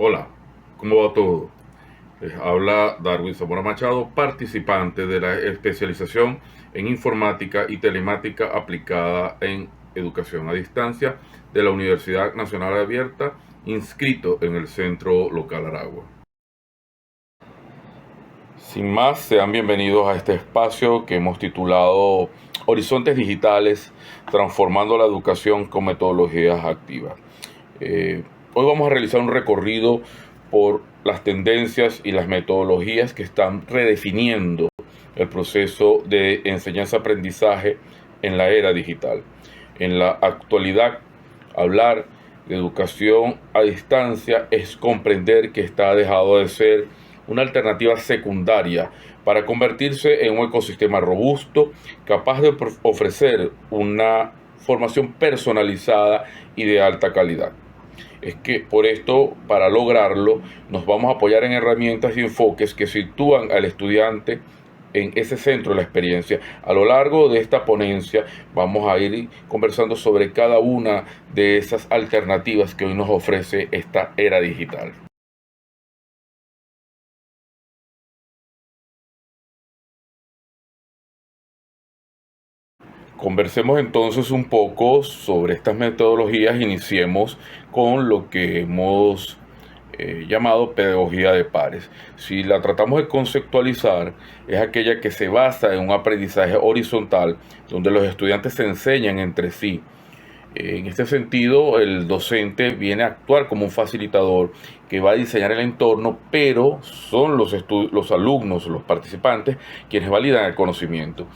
Hola, ¿cómo va todo? Les habla Darwin Zamora Machado, participante de la especialización en informática y telemática aplicada en educación a distancia de la Universidad Nacional Abierta, inscrito en el Centro Local Aragua. Sin más, sean bienvenidos a este espacio que hemos titulado Horizontes Digitales, transformando la educación con metodologías activas. Hoy vamos a realizar un recorrido por las tendencias y las metodologías que están redefiniendo el proceso de enseñanza-aprendizaje en la era digital. En la actualidad, hablar de educación a distancia es comprender que está dejado de ser una alternativa secundaria para convertirse en un ecosistema robusto, capaz de ofrecer una formación personalizada y de alta calidad. Es que por esto, para lograrlo, nos vamos a apoyar en herramientas y enfoques que sitúan al estudiante en ese centro de la experiencia. A lo largo de esta ponencia vamos a ir conversando sobre cada una de esas alternativas que hoy nos ofrece esta era digital. Conversemos entonces un poco sobre estas metodologías. Iniciemos con lo que hemos llamado pedagogía de pares. Si la tratamos de conceptualizar, es aquella que se basa en un aprendizaje horizontal donde los estudiantes se enseñan entre sí. En este sentido, el docente viene a actuar como un facilitador que va a diseñar el entorno, pero son los alumnos, los participantes, quienes validan el conocimiento.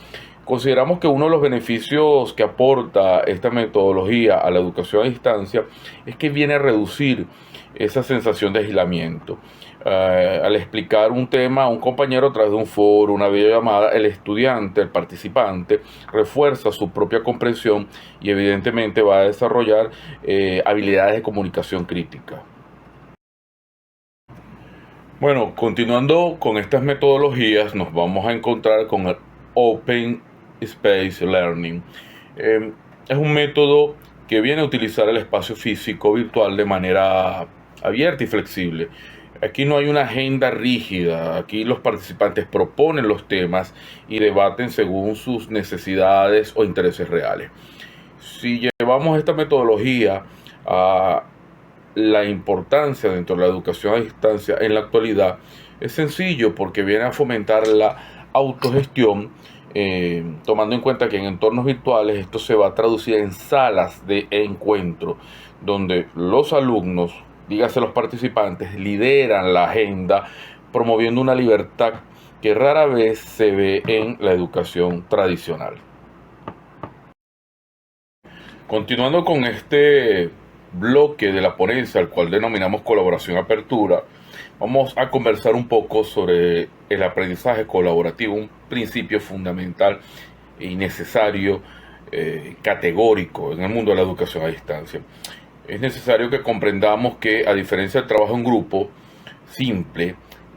Consideramos que uno de los beneficios que aporta esta metodología a la educación a distancia es que viene a reducir esa sensación de aislamiento. Al explicar un tema a un compañero a través de un foro, una videollamada, el estudiante, el participante, refuerza su propia comprensión y evidentemente va a desarrollar habilidades de comunicación crítica. Bueno, continuando con estas metodologías, nos vamos a encontrar con el Open Space Learning. Eh, es un método que viene a utilizar el espacio físico virtual de manera abierta y flexible. Aquí no hay una agenda rígida, aquí los participantes proponen los temas y debaten según sus necesidades o intereses reales. Si llevamos esta metodología a la importancia dentro de la educación a distancia en la actualidad, es sencillo porque viene a fomentar la autogestión, tomando en cuenta que en entornos virtuales esto se va a traducir en salas de encuentro, donde los alumnos, dígase los participantes, lideran la agenda, promoviendo una libertad que rara vez se ve en la educación tradicional. Continuando con este bloque de la ponencia, al cual denominamos colaboración apertura, vamos a conversar un poco sobre el aprendizaje colaborativo, un principio fundamental y necesario, categórico en el mundo de la educación a distancia. Es necesario que comprendamos que, a diferencia del trabajo en grupo simple,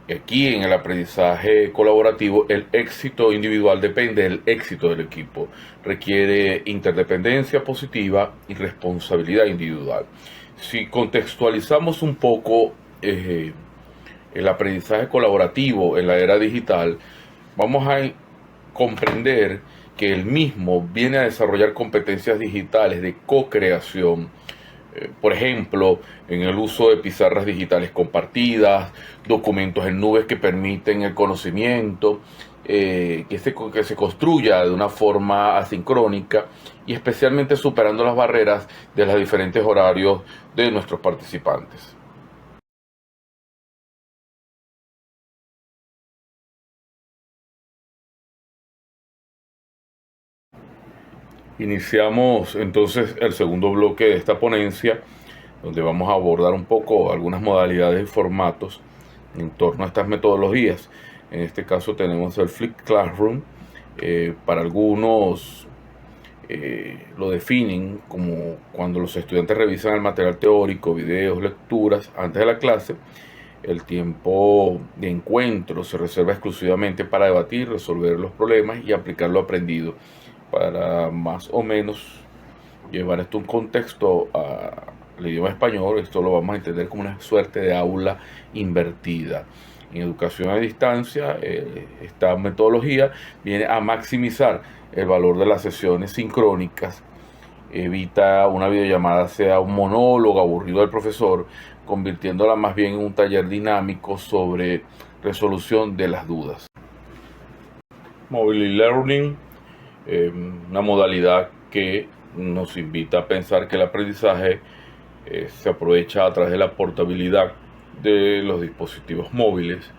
aquí en el aprendizaje colaborativo, el éxito individual depende del éxito del equipo. Requiere interdependencia positiva y responsabilidad individual. Si contextualizamos un poco el aprendizaje colaborativo en la era digital, vamos a comprender que el mismo viene a desarrollar competencias digitales de co-creación, por ejemplo, en el uso de pizarras digitales compartidas, documentos en nubes que permiten el conocimiento, que se construya de una forma asincrónica y especialmente superando las barreras de los diferentes horarios de nuestros participantes. Iniciamos entonces el segundo bloque de esta ponencia, donde vamos a abordar un poco algunas modalidades y formatos en torno a estas metodologías. En este caso tenemos el Flipped Classroom. Para algunos lo definen como cuando los estudiantes revisan el material teórico, videos, lecturas antes de la clase. El tiempo de encuentro se reserva exclusivamente para debatir, resolver los problemas y aplicar lo aprendido. Para más o menos llevar esto a un contexto el idioma español, esto lo vamos a entender como una suerte de aula invertida. En educación a distancia, esta metodología viene a maximizar el valor de las sesiones sincrónicas, evita una videollamada sea un monólogo aburrido del profesor, convirtiéndola más bien en un taller dinámico sobre resolución de las dudas. Mobile Learning, una modalidad que nos invita a pensar que el aprendizaje se aprovecha a través de la portabilidad de los dispositivos móviles.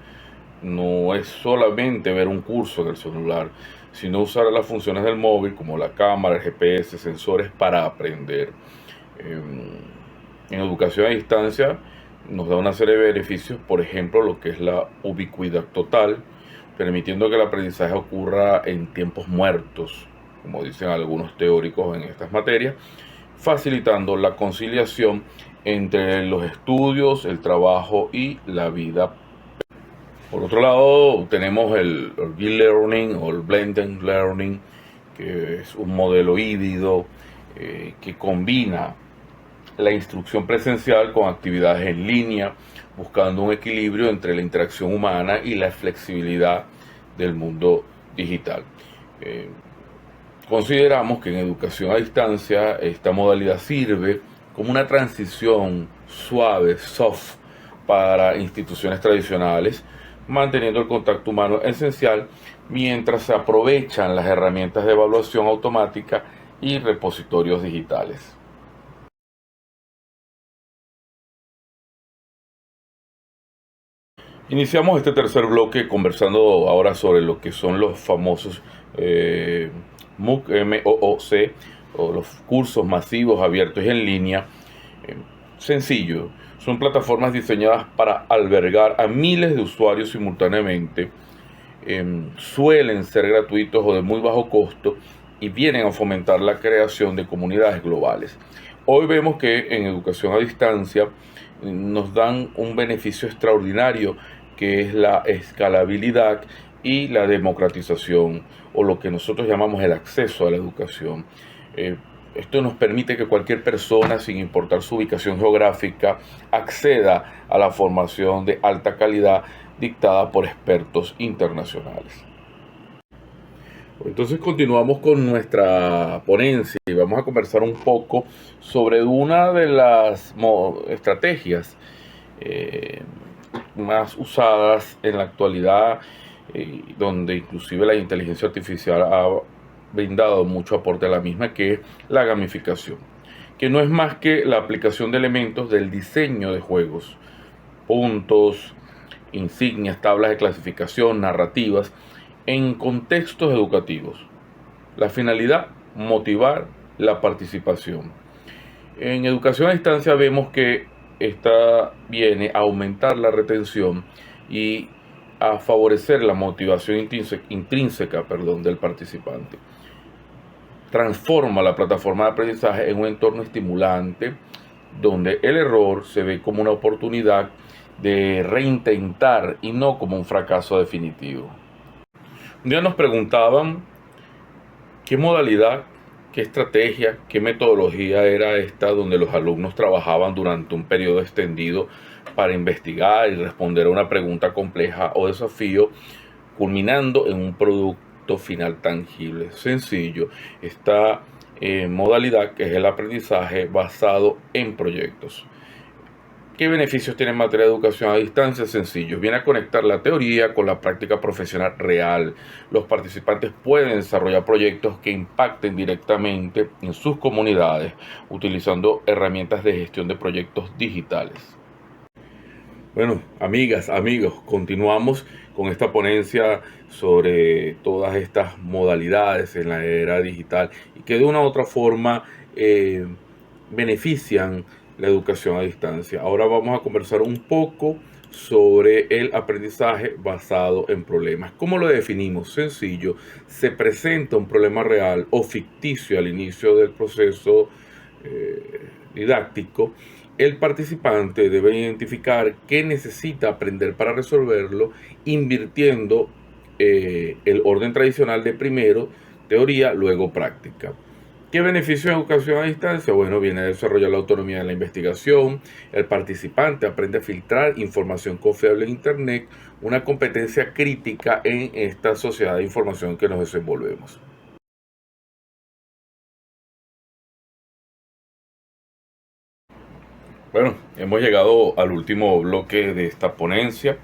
No es solamente ver un curso en el celular, sino usar las funciones del móvil como la cámara, el GPS, sensores para aprender. En educación a distancia nos da una serie de beneficios, por ejemplo, lo que es la ubicuidad total, permitiendo que el aprendizaje ocurra en tiempos muertos, como dicen algunos teóricos en estas materias, facilitando la conciliación entre los estudios, el trabajo y la vida. Por otro lado, tenemos el B-Learning o el Blended Learning, que es un modelo híbrido que combina la instrucción presencial con actividades en línea, buscando un equilibrio entre la interacción humana y la flexibilidad del mundo digital. Consideramos que en educación a distancia esta modalidad sirve como una transición suave, soft, para instituciones tradicionales, manteniendo el contacto humano esencial mientras se aprovechan las herramientas de evaluación automática y repositorios digitales. Iniciamos este tercer bloque conversando ahora sobre lo que son los famosos MOOC, MOOC, o los cursos masivos abiertos en línea. Sencillo, son plataformas diseñadas para albergar a miles de usuarios simultáneamente. Suelen ser gratuitos o de muy bajo costo y vienen a fomentar la creación de comunidades globales. Hoy vemos que en educación a distancia nos dan un beneficio extraordinario, que es la escalabilidad y la democratización, o lo que nosotros llamamos el acceso a la educación. Esto nos permite que cualquier persona, sin importar su ubicación geográfica, acceda a la formación de alta calidad dictada por expertos internacionales. Entonces continuamos con nuestra ponencia y vamos a conversar un poco sobre una de las estrategias más usadas en la actualidad, donde inclusive la inteligencia artificial ha brindado mucho aporte a la misma, que es la gamificación, que no es más que la aplicación de elementos del diseño de juegos, puntos, insignias, tablas de clasificación, narrativas, en contextos educativos. La finalidad, motivar la participación. En educación a distancia vemos que esta viene a aumentar la retención y a favorecer la motivación intrínseca del participante. Transforma la plataforma de aprendizaje en un entorno estimulante, donde el error se ve como una oportunidad de reintentar y no como un fracaso definitivo. Un día nos preguntaban qué modalidad, qué estrategia, qué metodología era esta donde los alumnos trabajaban durante un periodo extendido para investigar y responder a una pregunta compleja o desafío, culminando en un producto final tangible. Sencillo, esta modalidad, que es el aprendizaje basado en proyectos. ¿Qué beneficios tiene en materia de educación a distancia? Sencillo, viene a conectar la teoría con la práctica profesional real. Los participantes pueden desarrollar proyectos que impacten directamente en sus comunidades, utilizando herramientas de gestión de proyectos digitales. Bueno, amigas, amigos, continuamos con esta ponencia sobre todas estas modalidades en la era digital y que de una u otra forma benefician la educación a distancia. Ahora vamos a conversar un poco sobre el aprendizaje basado en problemas. ¿Cómo lo definimos? Sencillo, se presenta un problema real o ficticio al inicio del proceso didáctico. El participante debe identificar qué necesita aprender para resolverlo, invirtiendo el orden tradicional de primero teoría, luego práctica. ¿Qué beneficio en educación a distancia? Bueno, viene a desarrollar la autonomía en la investigación, el participante aprende a filtrar información confiable en Internet, una competencia crítica en esta sociedad de información que nos desenvolvemos. Bueno, hemos llegado al último bloque de esta ponencia,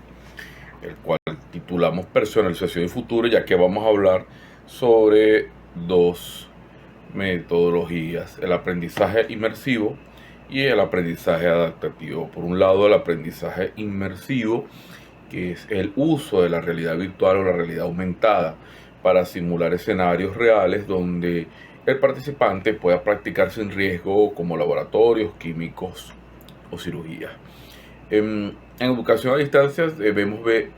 el cual titulamos Personalización y Futuro, ya que vamos a hablar sobre dos metodologías: el aprendizaje inmersivo y el aprendizaje adaptativo. Por un lado, el aprendizaje inmersivo, que es el uso de la realidad virtual o la realidad aumentada para simular escenarios reales donde el participante pueda practicar sin riesgo, como laboratorios químicos o cirugía. En educación a distancia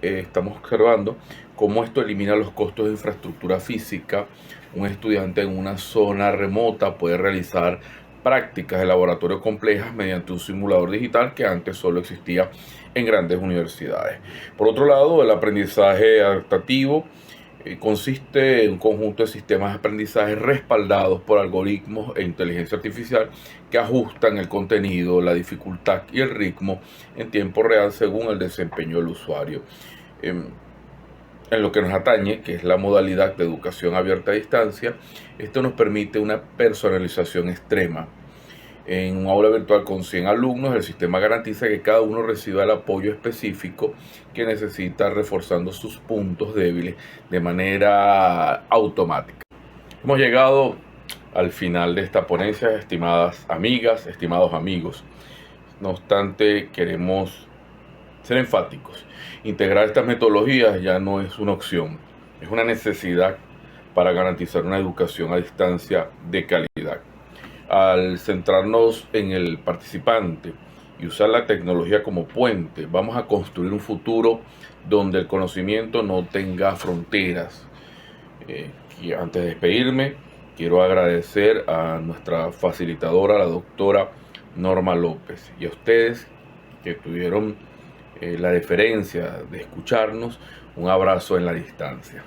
estamos observando cómo esto elimina los costos de infraestructura física. Un estudiante en una zona remota puede realizar prácticas de laboratorio complejas mediante un simulador digital que antes solo existía en grandes universidades. Por otro lado, el aprendizaje adaptativo consiste en un conjunto de sistemas de aprendizaje respaldados por algoritmos e inteligencia artificial que ajustan el contenido, la dificultad y el ritmo en tiempo real según el desempeño del usuario. En lo que nos atañe, que es la modalidad de educación abierta a distancia, esto nos permite una personalización extrema. En un aula virtual con 100 alumnos, el sistema garantiza que cada uno reciba el apoyo específico que necesita, reforzando sus puntos débiles de manera automática. Hemos llegado al final de esta ponencia, estimadas amigas, estimados amigos. No obstante, queremos ser enfáticos. Integrar estas metodologías ya no es una opción, es una necesidad para garantizar una educación a distancia de calidad. Al centrarnos en el participante y usar la tecnología como puente, vamos a construir un futuro donde el conocimiento no tenga fronteras. Y antes de despedirme, quiero agradecer a nuestra facilitadora, la doctora Norma López, y a ustedes que tuvieron la deferencia de escucharnos. Un abrazo en la distancia.